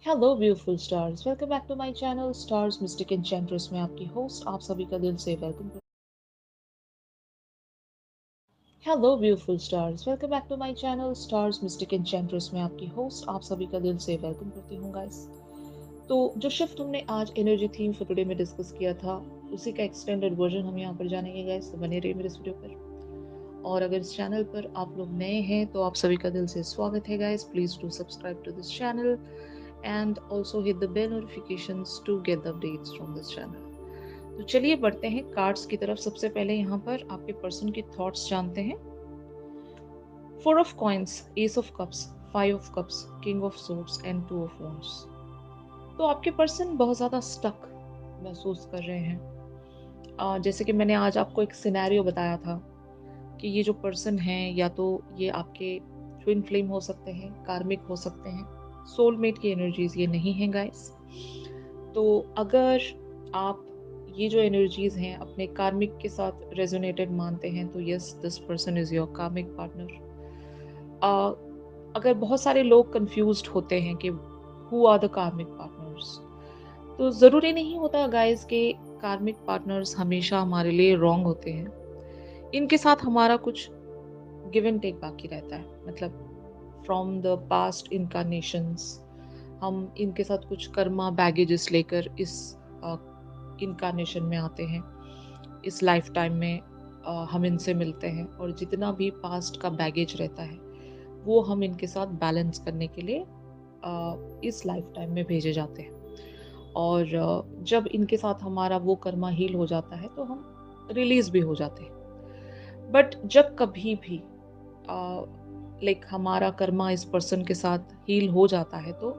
Hello beautiful stars, welcome back to my channel stars mystic enchantress में आपकी host आप सभी का दिल से वेलकम कर hello beautiful stars, welcome back to my channel stars mystic enchantress में आपकी होस्ट आप सभी का दिल से वेलकम करती हूँ गाइस। तो जो शिफ्ट हमने आज एनर्जी थीम फॉर टुडे में डिस्कस किया था, उसी का एक्सटेंडेड वर्जन हम यहाँ पर जानेंगे गाइस, तो बने रहिए मेरे इस वीडियो पर। और अगर इस चैनल पर आप लोग नए हैं तो आप सभी का दिल से स्वागत है guys. Please do subscribe to this channel and also hit the bell notifications to get the updates from this channel. तो चलिए बढ़ते हैं कार्ड्स की तरफ। सबसे पहले यहाँ पर आपके पर्सन की थॉट्स जानते हैं। Four of coins, S of cups, five of cups, king of swords and two of wands. तो आपके पर्सन बहुत ज़्यादा स्टक महसूस कर रहे हैं। जैसे कि मैंने आज आपको एक सिनेरियो बताया था कि ये जो पर्सन है या तो ये आपके ट्विन फ्लेम हो सकते हैं, कार्मिक हो सकते हैं, सोलमेट की एनर्जीज ये नहीं है गाइस। तो अगर आप ये जो एनर्जीज हैं अपने कार्मिक के साथ रेजोनेटेड मानते हैं तो yes, this person is your karmic partner. अगर बहुत सारे लोग कंफ्यूज्ड होते हैं कि who are the karmic partners, तो ज़रूरी नहीं होता गाइस कि कार्मिक पार्टनर्स हमेशा हमारे लिए रॉन्ग होते हैं। इनके साथ हमारा कुछ गिव एंड टेक बाकी रहता है। मतलब फ्रॉम द पास्ट इनकारनेशंस हम इनके साथ कुछ कर्मा बैगेजेस लेकर इस इनकारनेशन में आते हैं। इस लाइफ टाइम में हम इनसे मिलते हैं और जितना भी पास्ट का बैगेज रहता है वो हम इनके साथ बैलेंस करने के लिए इस लाइफ टाइम में भेजे जाते हैं। और जब इनके साथ हमारा वो कर्मा हील हो जाता है तो हम रिलीज भी हो जाते हैं। बट जब कभी भी लाइक हमारा कर्मा इस पर्सन के साथ हील हो जाता है तो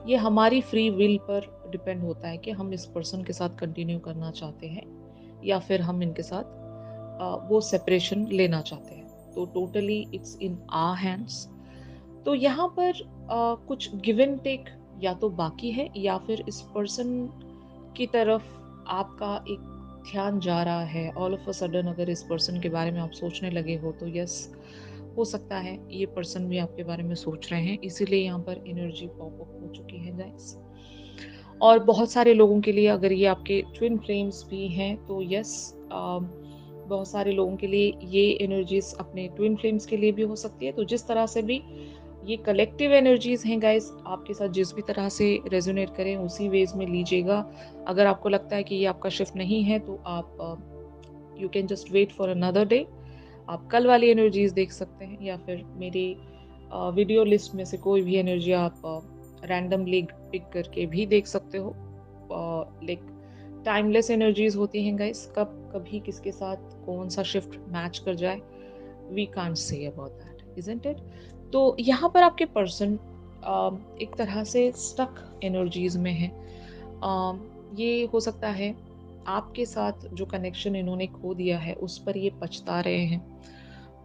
ये हमारी फ्री विल पर डिपेंड होता है कि हम इस पर्सन के साथ कंटिन्यू करना चाहते हैं या फिर हम इनके साथ वो सेपरेशन लेना चाहते हैं। तो totally it's in our hands. तो यहाँ पर कुछ गिव एंड टेक या तो बाकी है या फिर इस पर्सन की तरफ आपका एक ध्यान जा रहा है। ऑल ऑफ अ सडन अगर इस पर्सन के बारे में आप सोचने लगे हो तो यस, हो सकता है ये पर्सन भी आपके बारे में सोच रहे हैं, इसीलिए यहाँ पर एनर्जी पॉप अप हो चुकी है गाइस। और बहुत सारे लोगों के लिए अगर ये आपके ट्विन फ्लेम्स भी हैं तो यस, बहुत सारे लोगों के लिए ये एनर्जीज अपने ट्विन फ्लेम्स के लिए भी हो सकती है। तो जिस तरह से भी ये कलेक्टिव एनर्जीज हैं गाइस, आपके साथ जिस भी तरह से रेजोनेट करें उसी वेज में लीजिएगा। अगर आपको लगता है कि ये आपका शिफ्ट नहीं है तो आप you can just wait for another day. आप कल वाली एनर्जीज देख सकते हैं या फिर मेरी वीडियो लिस्ट में से कोई भी एनर्जी आप रैंडमली पिक करके भी देख सकते हो। लाइक टाइमलेस एनर्जीज होती हैं गाइस, कब कभी किसके साथ कौन सा शिफ्ट मैच कर जाए, we can't say about that, isn't it. तो यहाँ पर आपके पर्सन एक तरह से स्टक एनर्जीज में है। ये हो सकता है आपके साथ जो कनेक्शन इन्होंने खो दिया है उस पर ये पछता रहे हैं,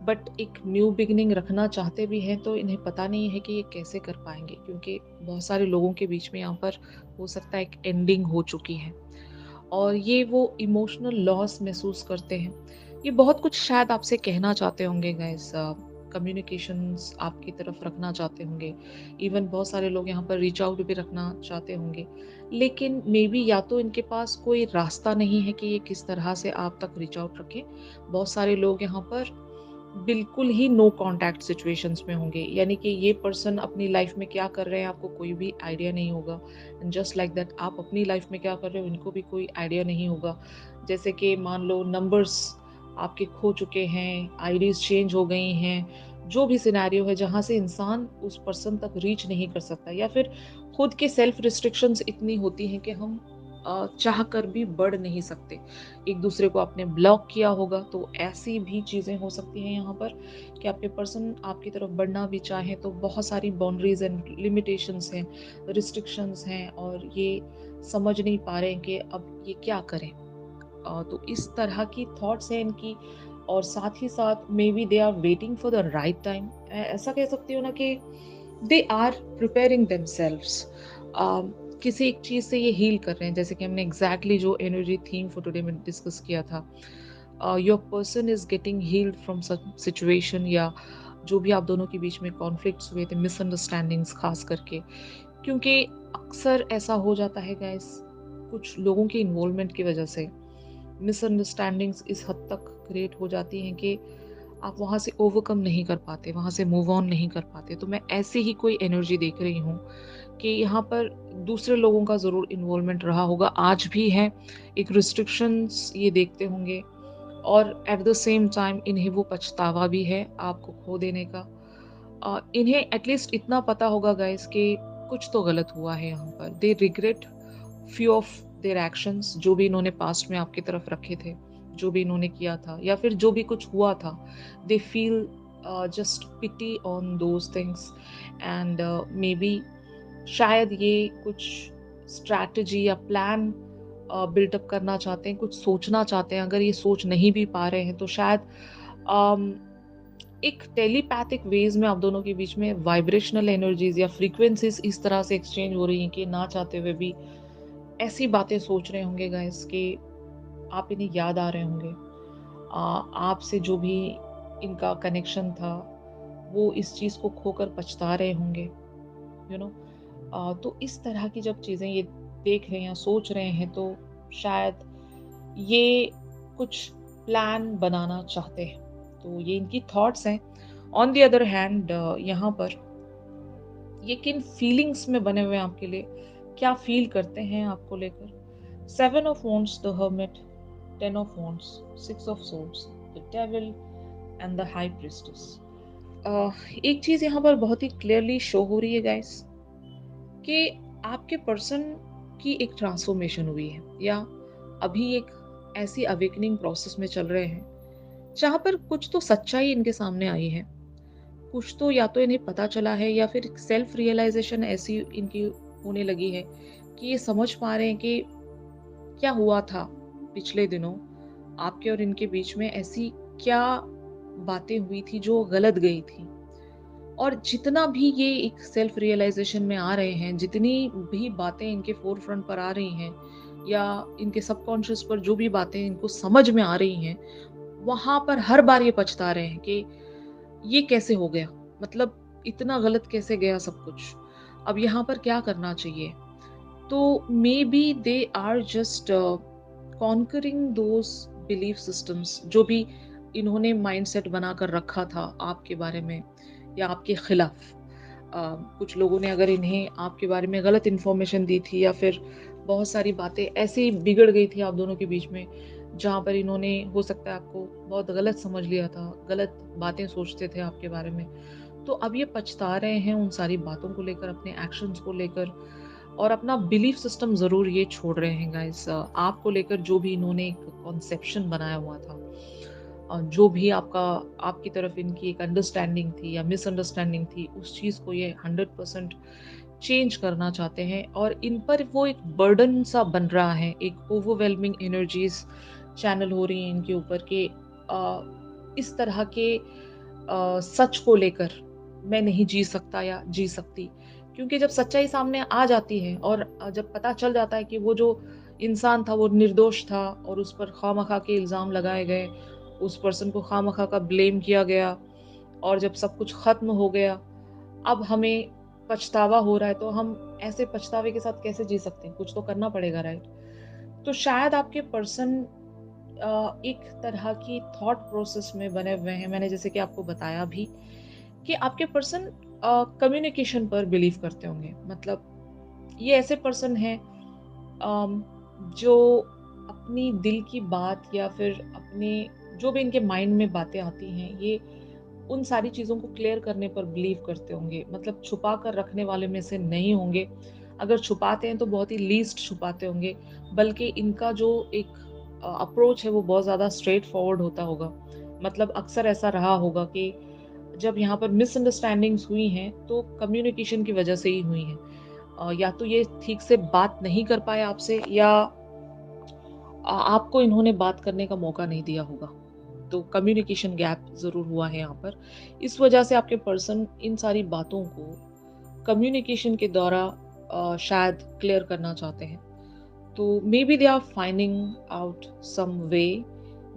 बट एक न्यू बिगिनिंग रखना चाहते भी हैं तो इन्हें पता नहीं है कि ये कैसे कर पाएंगे, क्योंकि बहुत सारे लोगों के बीच में यहाँ पर हो सकता है एक एंडिंग हो चुकी है और ये वो इमोशनल लॉस महसूस करते हैं। ये बहुत कुछ शायद आपसे कहना चाहते होंगे गाइस, कम्युनिकेशंस आपकी तरफ रखना चाहते होंगे। इवन बहुत सारे लोग यहाँ पर रीच आउट भी रखना चाहते होंगे, लेकिन मे बी या तो इनके पास कोई रास्ता नहीं है कि ये किस तरह से आप तक रीच आउट रखें। बहुत सारे लोग यहाँ पर बिल्कुल ही नो कांटेक्ट सिचुएशंस में होंगे, यानी कि ये पर्सन अपनी लाइफ में क्या कर रहे हैं आपको कोई भी आइडिया नहीं होगा। एंड जस्ट लाइक दैट आप अपनी लाइफ में क्या कर रहे हो इनको भी कोई आइडिया नहीं होगा। जैसे कि मान लो नंबर्स आपके खो चुके हैं, आईडीज चेंज हो गई हैं, जो भी सिनेरियो है जहाँ से इंसान उस पर्सन तक रीच नहीं कर सकता, या फिर खुद के सेल्फ रिस्ट्रिक्शंस इतनी होती हैं कि हम चाह कर भी बढ़ नहीं सकते। एक दूसरे को आपने ब्लॉक किया होगा, तो ऐसी भी चीज़ें हो सकती हैं यहाँ पर कि आपके पर्सन आपकी तरफ बढ़ना भी चाहे तो बहुत सारी बाउंड्रीज एंड लिमिटेशंस हैं, रिस्ट्रिक्शंस हैं और ये समझ नहीं पा रहे हैं कि अब ये क्या करें। तो इस तरह की थॉट्स हैं इनकी। और साथ ही साथ maybe they are waiting for the right time. ऐसा कह सकती हूँ ना कि दे आर प्रिपेयरिंग देमसेल्व्स। किसी एक चीज़ से ये हील कर रहे हैं, जैसे कि हमने एग्जैक्टली जो एनर्जी थीम फॉर टुडे में डिस्कस किया था। Your person is getting heeled from such situation, या जो भी आप दोनों के बीच में कॉन्फ्लिक्ट्स हुए थे, मिसअंडरस्टैंडिंग्स खास करके, क्योंकि अक्सर ऐसा हो जाता है गाइस, कुछ लोगों के इन्वॉल्वमेंट की वजह से मिसअंडरस्टैंडिंग्स इस हद तक क्रिएट हो जाती हैं कि आप वहाँ से ओवरकम नहीं कर पाते, वहाँ से मूव ऑन नहीं कर पाते। तो मैं ऐसे ही कोई एनर्जी देख रही हूँ कि यहाँ पर दूसरे लोगों का ज़रूर इन्वॉल्वमेंट रहा होगा, आज भी है। एक रिस्ट्रिक्शंस ये देखते होंगे और एट द सेम टाइम इन्हें वो पछतावा भी है आपको खो देने का। इन्हें एटलीस्ट इतना पता होगा गाइस कि कुछ तो गलत हुआ है यहाँ पर। They regret few of their actions, जो भी इन्होंने पास्ट में आपकी तरफ रखे थे, जो भी इन्होंने किया था या फिर जो भी कुछ हुआ था। They feel just pity on those things and maybe शायद ये कुछ स्ट्रैटेजी या प्लान बिल्डअप करना चाहते हैं, कुछ सोचना चाहते हैं। अगर ये सोच नहीं भी पा रहे हैं तो शायद अम, एक टेलीपैथिक वेज में आप दोनों के बीच में वाइब्रेशनल एनर्जीज या फ्रीक्वेंसीज इस तरह से एक्सचेंज हो रही हैं कि ना चाहते हुए भी ऐसी बातें सोच रहे होंगे गाइस कि आप इन्हें याद आ रहे होंगे। आपसे जो भी इनका कनेक्शन था वो इस चीज़ को खोकर पछता रहे होंगे, यू नो। तो इस तरह की जब चीज़ें ये देख रहे हैं या सोच रहे हैं तो शायद ये कुछ प्लान बनाना चाहते हैं। तो ये इनकी थॉट्स हैं। ऑन द अदर हैंड यहाँ पर ये किन फीलिंग्स में बने हुए हैं आपके लिए, क्या फील करते हैं आपको लेकर। 7 of wands, the hermit, 10 of wands, 6 of swords, the devil and the high priestess. एक चीज यहाँ पर बहुत ही क्लियरली शो हो रही है गाइस कि आपके पर्सन की एक ट्रांसफॉर्मेशन हुई है या अभी एक ऐसी अवेकनिंग प्रोसेस में चल रहे हैं जहां पर कुछ तो सच्चाई इनके सामने आई है, कुछ तो या तो इन्हें पता चला है या फिर सेल्फ रियलाइजेशन ऐसी इनकी होने लगी है कि ये समझ पा रहे हैं कि क्या हुआ था पिछले दिनों आपके और इनके बीच में, ऐसी क्या बातें हुई थी जो गलत गई थी। और जितना भी ये एक सेल्फ रियलाइजेशन में आ रहे हैं, जितनी भी बातें इनके फोर फ्रंट पर आ रही हैं या इनके सबकॉन्शियस पर जो भी बातें इनको समझ में आ रही हैं, वहां पर हर बार ये पछता रहे हैं कि ये कैसे हो गया, मतलब इतना गलत कैसे गया सब कुछ, अब यहाँ पर क्या करना चाहिए। तो maybe they are just conquering those belief systems जो भी इन्होंने माइंडसेट बनाकर रखा था आपके बारे में या आपके खिलाफ। कुछ लोगों ने अगर इन्हें आपके बारे में गलत इन्फॉर्मेशन दी थी या फिर बहुत सारी बातें ऐसी बिगड़ गई थी आप दोनों के बीच में जहाँ पर इन्होंने हो सकता है आपको बहुत गलत समझ लिया था, गलत बातें सोचते थे आपके बारे में। तो अब ये पछता रहे हैं उन सारी बातों को लेकर, अपने एक्शंस को लेकर, और अपना बिलीफ सिस्टम ज़रूर ये छोड़ रहे हैं गाइस। आपको लेकर जो भी इन्होंने एक कॉन्सेप्शन बनाया हुआ था, जो भी आपकी तरफ इनकी एक अंडरस्टैंडिंग थी या मिसअंडरस्टैंडिंग थी, उस चीज़ को ये 100% चेंज करना चाहते हैं। और इन पर वो एक बर्डन सा बन रहा है, एक ओवरवेलमिंग एनर्जीज चैनल हो रही हैं इनके ऊपर कि इस तरह के सच को लेकर मैं नहीं जी सकता या जी सकती। क्योंकि जब सच्चाई सामने आ जाती है और जब पता चल जाता है कि वो जो इंसान था वो निर्दोष था और उस पर खामखा के इल्ज़ाम लगाए गए, उस पर्सन को खामखा का ब्लेम किया गया, और जब सब कुछ खत्म हो गया, अब हमें पछतावा हो रहा है, तो हम ऐसे पछतावे के साथ कैसे जी सकते हैं, कुछ तो करना पड़ेगा, राइट। तो शायद आपके पर्सन एक तरह की थॉट प्रोसेस में बने हुए हैं। मैंने जैसे कि आपको बताया भी कि आपके पर्सन कम्युनिकेशन पर बिलीव करते होंगे। मतलब ये ऐसे पर्सन हैं जो अपनी दिल की बात या फिर अपने जो भी इनके माइंड में बातें आती हैं, ये उन सारी चीज़ों को क्लियर करने पर बिलीव करते होंगे। मतलब छुपा कर रखने वाले में से नहीं होंगे। अगर छुपाते हैं तो बहुत ही लीस्ट छुपाते होंगे, बल्कि इनका जो एक अप्रोच है वो बहुत ज़्यादा स्ट्रेट फॉरवर्ड होता होगा। मतलब अक्सर ऐसा रहा होगा कि जब यहाँ पर मिसअंडरस्टैंडिंग्स हुई हैं तो कम्युनिकेशन की वजह से ही हुई हैं। या तो ये ठीक से बात नहीं कर पाए आपसे, या आपको इन्होंने बात करने का मौका नहीं दिया होगा। तो कम्युनिकेशन गैप ज़रूर हुआ है यहाँ पर। इस वजह से आपके पर्सन इन सारी बातों को कम्युनिकेशन के द्वारा शायद क्लियर करना चाहते हैं। तो maybe they are finding out some way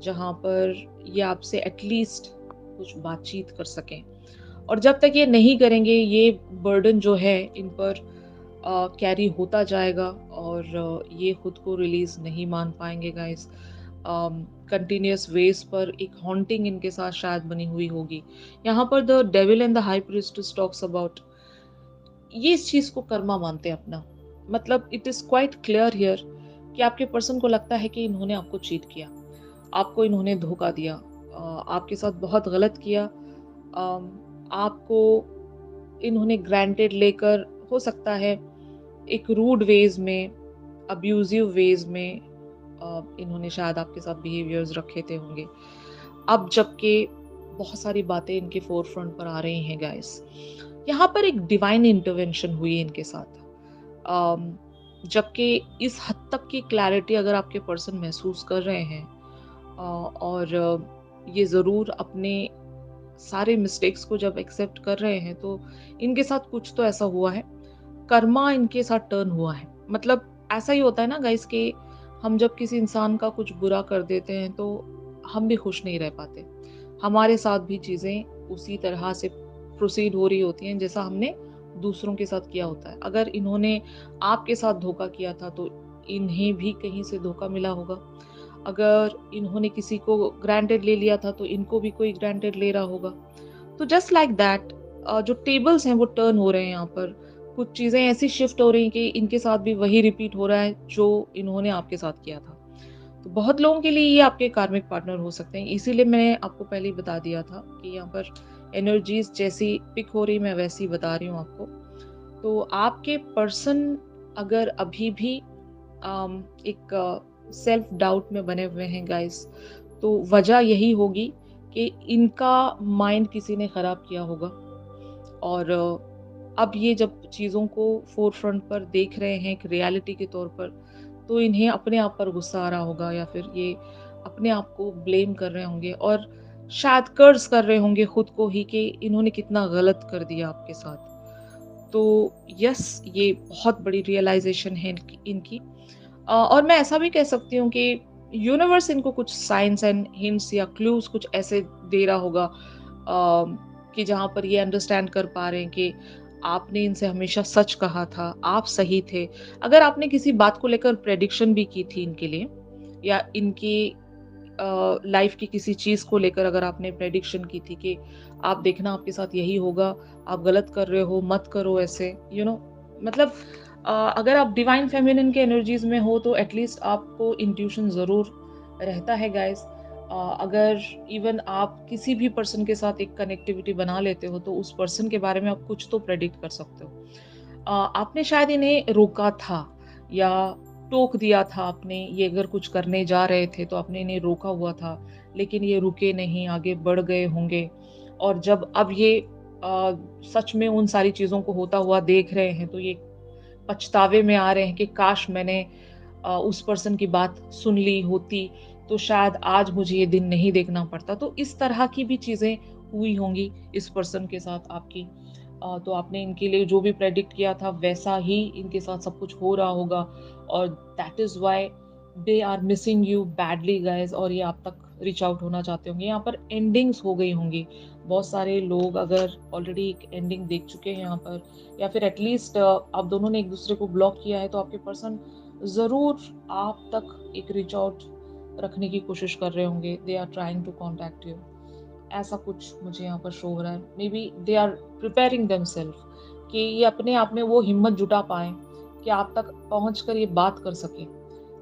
जहाँ पर ये आपसे एटलीस्ट कुछ बातचीत कर सकें। और जब तक ये नहीं करेंगे, ये बर्डन जो है इन पर कैरी होता जाएगा और ये खुद को रिलीज नहीं मान पाएंगे गाइस। कंटिन्यूअस वेज पर एक हॉन्टिंग इनके साथ शायद बनी हुई होगी। यहाँ पर the devil and the high priestess talks about, ये इस चीज को कर्मा मानते हैं अपना। मतलब it is quite clear here कि आपके पर्सन को लगता है कि इन्होंने आपको चीट किया, आपको इन्होंने धोखा दिया, आपके साथ बहुत गलत किया। आपको इन्होंने ग्रांटेड लेकर, हो सकता है एक रूड वेज में, अब्यूजिव वेज में इन्होंने शायद आपके साथ बिहेवियर्स रखे थे होंगे। अब जबकि बहुत सारी बातें इनके फोर फ्रंट पर आ रही हैं गाइस, यहाँ पर एक डिवाइन इंटरवेंशन हुई है इनके साथ। जबकि इस हद तक की क्लैरिटी अगर आपके पर्सन महसूस कर रहे हैं और ये ज़रूर अपने सारे मिस्टेक्स को जब एक्सेप्ट कर रहे हैं, तो इनके साथ कुछ तो ऐसा हुआ है, कर्मा इनके साथ टर्न हुआ है। मतलब ऐसा ही होता है ना गाइस कि हम जब किसी इंसान का कुछ बुरा कर देते हैं तो हम भी खुश नहीं रह पाते, हमारे साथ भी चीज़ें उसी तरह से प्रोसीड हो रही होती हैं जैसा हमने दूसरों के साथ किया होता है। अगर इन्होंने आपके साथ धोखा किया था तो इन्हें भी कहीं से धोखा मिला होगा। अगर इन्होंने किसी को ग्रांटेड ले लिया था तो इनको भी कोई ग्रांटेड ले रहा होगा। तो जस्ट लाइक दैट जो टेबल्स हैं वो टर्न हो रहे हैं यहाँ पर। कुछ चीज़ें ऐसी शिफ्ट हो रही हैं कि इनके साथ भी वही रिपीट हो रहा है जो इन्होंने आपके साथ किया था। तो बहुत लोगों के लिए ये आपके कार्मिक पार्टनर हो सकते हैं। इसीलिए मैंने आपको पहले ही बता दिया था कि यहाँ पर एनर्जीज जैसी पिक हो रही, मैं वैसी बता रही हूँ आपको। तो आपके पर्सन अगर अभी भी एक सेल्फ डाउट में बने हुए हैं गाइस, तो वजह यही होगी कि इनका माइंड किसी ने खराब किया होगा। और अब ये जब चीज़ों को फोर फ्रंट पर देख रहे हैं एक रियलिटी के तौर पर, तो इन्हें अपने आप पर गुस्सा आ रहा होगा या फिर ये अपने आप को ब्लेम कर रहे होंगे और शायद कर्ज कर रहे होंगे खुद को ही कि इन्होंने कितना गलत कर दिया आपके साथ। तो यस, ये बहुत बड़ी रियलाइजेशन है इनकी। और मैं ऐसा भी कह सकती हूँ कि यूनिवर्स इनको कुछ साइंस एंड हिंट्स या क्लूज कुछ ऐसे दे रहा होगा कि जहाँ पर ये अंडरस्टैंड कर पा रहे हैं कि आपने इनसे हमेशा सच कहा था, आप सही थे। अगर आपने किसी बात को लेकर प्रेडिक्शन भी की थी इनके लिए, या इनकी लाइफ की किसी चीज़ को लेकर अगर आपने प्रेडिक्शन की थी कि आप देखना आपके साथ यही होगा, आप गलत कर रहे हो, मत करो ऐसे, मतलब अगर आप डिवाइन फेमिनिन के एनर्जीज में हो तो एटलीस्ट आपको इंट्यूशन ज़रूर रहता है गाइस। अगर इवन आप किसी भी पर्सन के साथ एक कनेक्टिविटी बना लेते हो तो उस पर्सन के बारे में आप कुछ तो प्रेडिक्ट कर सकते हो। आपने शायद इन्हें रोका था या टोक दिया था आपने, ये अगर कुछ करने जा रहे थे तो आपने इन्हें रोका हुआ था, लेकिन ये रुके नहीं, आगे बढ़ गए होंगे। और जब अब ये सच में उन सारी चीज़ों को होता हुआ देख रहे हैं तो ये पछतावे में आ रहे हैं कि काश मैंने उस पर्सन की बात सुन ली होती तो शायद आज मुझे ये दिन नहीं देखना पड़ता। तो इस तरह की भी चीज़ें हुई होंगी इस पर्सन के साथ आपकी। तो आपने इनके लिए जो भी प्रेडिक्ट किया था वैसा ही इनके साथ सब कुछ हो रहा होगा और that is why they are missing you badly guys, और ये आप तक रीच आउट होना चाहते होंगे। यहाँ पर एंडिंग्स हो गई होंगी। बहुत सारे लोग अगर ऑलरेडी एक एंडिंग देख चुके हैं यहाँ पर, या फिर एटलीस्ट आप दोनों ने एक दूसरे को ब्लॉक किया है, तो आपके पर्सन ज़रूर आप तक एक रीच आउट रखने की कोशिश कर रहे होंगे। They are trying to contact you, ऐसा कुछ मुझे यहाँ पर शो हो रहा है। Maybe they are preparing themself कि ये अपने आप में वो हिम्मत जुटा पाएँ कि आप तक पहुँच कर ये बात कर सकें।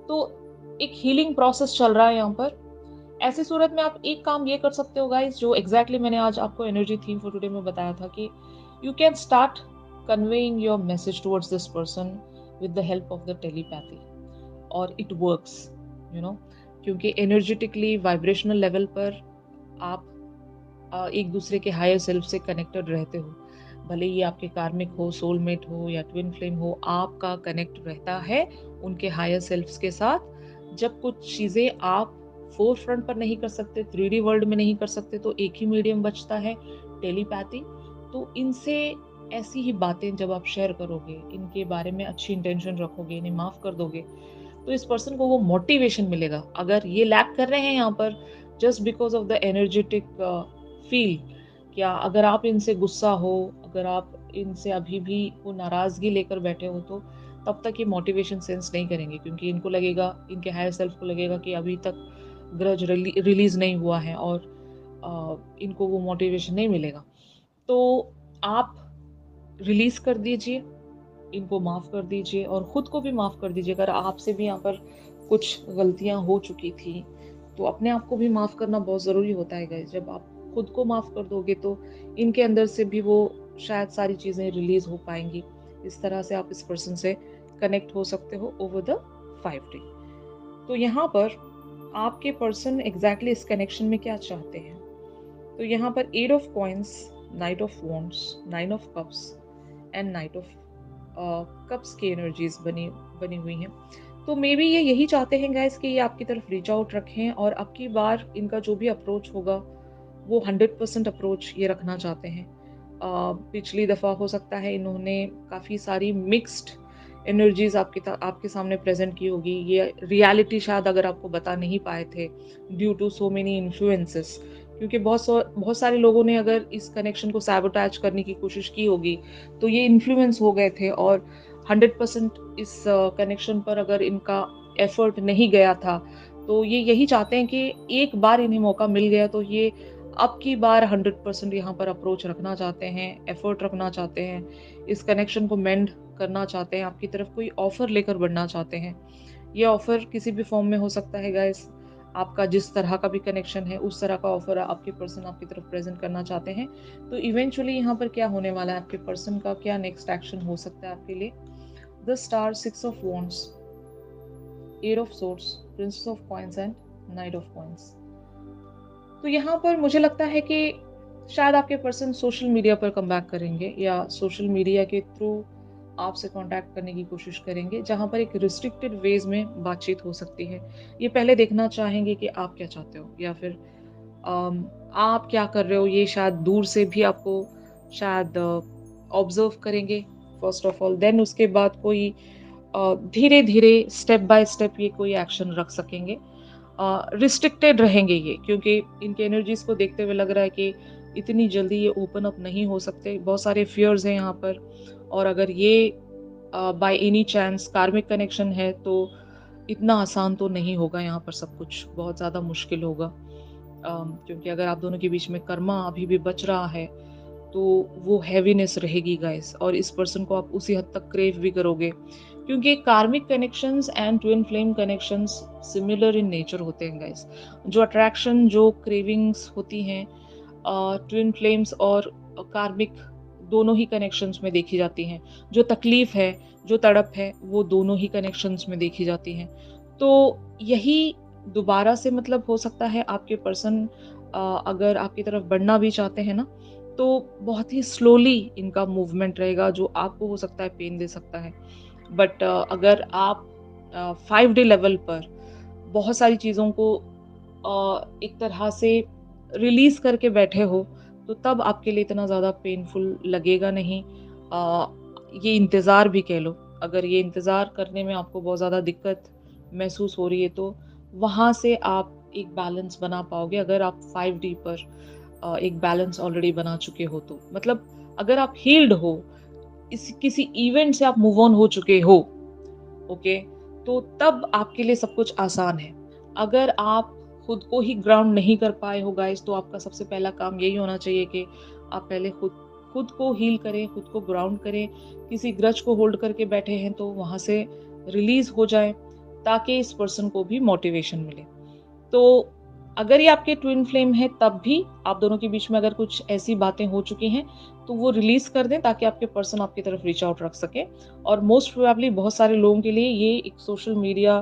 तो एक हीलिंग प्रोसेस चल रहा है यहाँ पर। ऐसी सूरत में आप एक काम ये कर सकते हो गाइस, जो एग्जैक्टली मैंने आज आपको एनर्जी थीम फॉर टुडे में बताया था कि you can start conveying your message towards this person with the help of the telepathy, और इट वर्क्स, क्योंकि एनर्जेटिकली वाइब्रेशनल लेवल पर आप एक दूसरे के हायर सेल्फ से कनेक्टेड रहते हो। भले ही आपके कार्मिक हो, सोलमेट हो या ट्विन फ्लेम हो, आपका कनेक्ट रहता है उनके हायर सेल्फ्स के साथ। जब कुछ चीज़ें आप फोर फ्रंट पर नहीं कर सकते, 3D वर्ल्ड में नहीं कर सकते, तो एक ही मीडियम बचता है, टेलीपैथी। तो इनसे ऐसी ही बातें जब आप शेयर करोगे, इनके बारे में अच्छी इंटेंशन रखोगे, इन्हें माफ़ कर दोगे, तो इस पर्सन को वो मोटिवेशन मिलेगा। अगर ये लैक कर रहे हैं यहाँ पर just because of the energetic feel, क्या अगर आप इनसे गुस्सा हो, अगर आप इनसे अभी भी वो नाराज़गी लेकर बैठे हो तो तब तक ये मोटिवेशन सेंस नहीं करेंगे, क्योंकि इनको लगेगा, इनके हायर सेल्फ को लगेगा कि अभी तक ग्रज रिलीज़ नहीं हुआ है और इनको वो मोटिवेशन नहीं मिलेगा। तो आप रिलीज़ कर दीजिए, इनको माफ़ कर दीजिए और खुद को भी माफ़ कर दीजिए। अगर आपसे भी यहाँ पर कुछ गलतियाँ हो चुकी थी, तो अपने आप को भी माफ़ करना बहुत ज़रूरी होता है गाइस। जब आप खुद को माफ़ कर दोगे तो इनके अंदर से भी वो शायद सारी चीज़ें रिलीज़ हो पाएँगी। इस तरह से आप इस पर्सन से कनेक्ट हो सकते हो ओवर द 5 डे। तो यहाँ पर आपके पर्सन एग्ज़ैक्टली इस कनेक्शन में क्या चाहते हैं? तो यहाँ पर 8 of coins, night of wands, 9 of cups and night of cups की एनर्जीज बनी बनी हुई हैं। तो मे बी ये यही चाहते हैं गाइस कि ये आपकी तरफ रीच आउट रखें और अब की बार इनका जो भी अप्रोच होगा वो 100% अप्रोच ये रखना चाहते हैं। पिछली दफ़ा हो सकता है इन्होंने काफ़ी सारी मिक्स्ड एनर्जीज आपके सामने प्रेजेंट की होगी। ये रियलिटी शायद अगर आपको बता नहीं पाए थे due to so many influences, क्योंकि बहुत सारे लोगों ने अगर इस कनेक्शन को सैबोटैज करने की कोशिश की होगी तो ये इन्फ्लुएंस हो गए थे और 100% इस कनेक्शन पर अगर इनका एफर्ट नहीं गया था तो ये यही चाहते हैं कि एक बार इन्हें मौका मिल गया तो ये अब की बार 100% यहाँ पर अप्रोच रखना चाहते हैं, एफर्ट रखना चाहते हैं, इस कनेक्शन को मेंड करना चाहते हैं, आपकी तरफ कोई ऑफर लेकर बढ़ना चाहते हैं। ये ऑफर किसी भी फॉर्म में हो सकता है गाइस। आपका जिस तरह का भी कनेक्शन है उस तरह का ऑफर आपके पर्सन आपकी तरफ प्रेजेंट करना चाहते हैं। तो इवेंचुअली यहाँ पर क्या होने वाला है, आपके पर्सन का क्या नेक्स्ट एक्शन हो सकता है आपके लिए? The star, 6 of wands, 8 of swords, princess of coins and night of coins. तो यहाँ पर मुझे लगता है कि शायद आपके पर्सन सोशल मीडिया पर कम बैक करेंगे या सोशल मीडिया के थ्रू आपसे कांटेक्ट करने की कोशिश करेंगे, जहाँ पर एक रिस्ट्रिक्टेड वेज में बातचीत हो सकती है। ये पहले देखना चाहेंगे कि आप क्या चाहते हो या फिर आप क्या कर रहे हो, ये शायद दूर से भी आपको शायद ऑब्जर्व करेंगे फर्स्ट ऑफ ऑल, देन उसके बाद कोई धीरे धीरे स्टेप बाय स्टेप ये कोई एक्शन रख सकेंगे। रिस्ट्रिक्टेड रहेंगे ये, क्योंकि इनके एनर्जीज को देखते हुए लग रहा है कि इतनी जल्दी ये ओपन अप नहीं हो सकते, बहुत सारे फियर्स हैं यहाँ पर। और अगर ये by any chance karmic connection है तो इतना आसान तो नहीं होगा, यहाँ पर सब कुछ बहुत ज़्यादा मुश्किल होगा। क्योंकि अगर आप दोनों के बीच में कर्मा अभी भी बच रहा है तो वो हैवीनेस रहेगी गाइस, और इस पर्सन को आप उसी हद तक क्रेव भी करोगे, क्योंकि कार्मिक connections and twin flame connections similar in nature होते हैं गाइस। जो अट्रैक्शन, जो क्रेविंग्स होती हैं ट्विन फ्लेम्स और कार्मिक दोनों ही कनेक्शंस में देखी जाती हैं। जो तकलीफ है, जो तड़प है, वो दोनों ही कनेक्शंस में देखी जाती हैं। तो यही दोबारा से मतलब हो सकता है आपके पर्सन अगर आपकी तरफ बढ़ना भी चाहते हैं ना, तो बहुत ही स्लोली इनका मूवमेंट रहेगा, जो आपको हो सकता है पेन दे सकता है। बट अगर आप 5 डे लेवल पर बहुत सारी चीज़ों को एक तरह से रिलीज़ करके बैठे हो, तो तब आपके लिए इतना ज़्यादा पेनफुल लगेगा नहीं। ये इंतज़ार भी कह लो, अगर ये इंतज़ार करने में आपको बहुत ज़्यादा दिक्कत महसूस हो रही है, तो वहाँ से आप एक बैलेंस बना पाओगे अगर आप 5 डी पर एक बैलेंस ऑलरेडी बना चुके हो तो। मतलब अगर आप हील्ड हो, किसी इवेंट से आप मूव ऑन हो चुके हो, ओके, तो तब आपके लिए सब कुछ आसान है। अगर आप खुद को ही ग्राउंड नहीं कर पाए हो गाइस, तो आपका सबसे पहला काम यही होना चाहिए कि आप पहले खुद को हील करें, खुद को ग्राउंड करें। किसी ग्रज को होल्ड करके बैठे हैं तो वहां से रिलीज हो जाए, ताकि इस पर्सन को भी मोटिवेशन मिले। तो अगर ये आपके ट्विन फ्लेम है तब भी आप दोनों के बीच में अगर कुछ ऐसी बातें हो चुकी हैं तो वो रिलीज कर दें, ताकि आपके पर्सन आपकी तरफ रीच आउट रख सके। और मोस्ट प्रोबेबली बहुत सारे लोगों के लिए ये एक सोशल मीडिया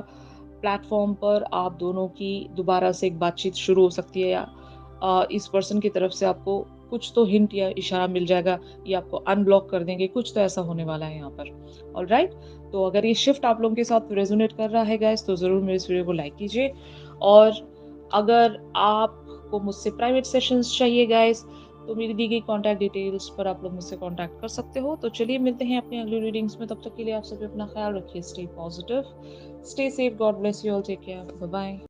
प्लेटफॉर्म पर आप दोनों की दोबारा से एक बातचीत शुरू हो सकती है, या इस पर्सन की तरफ से आपको कुछ तो हिंट या इशारा मिल जाएगा, या आपको अनब्लॉक कर देंगे, कुछ तो ऐसा होने वाला है यहाँ पर। ऑलराइट, तो अगर ये शिफ्ट आप लोगों के साथ रेजोनेट कर रहा है गाइस, तो ज़रूर मेरे इस वीडियो को लाइक कीजिए। और अगर आपको मुझसे प्राइवेट सेशंस चाहिए गाइस, तो मेरी दी गई कॉन्टैक्ट डिटेल्स पर आप लोग मुझसे कॉन्टैक्ट कर सकते हो। तो चलिए मिलते हैं अपनी अगली रीडिंग्स में, तब तक के लिए आप सभी अपना ख्याल रखिए। Stay positive, stay safe, God bless you all, take care, bye bye.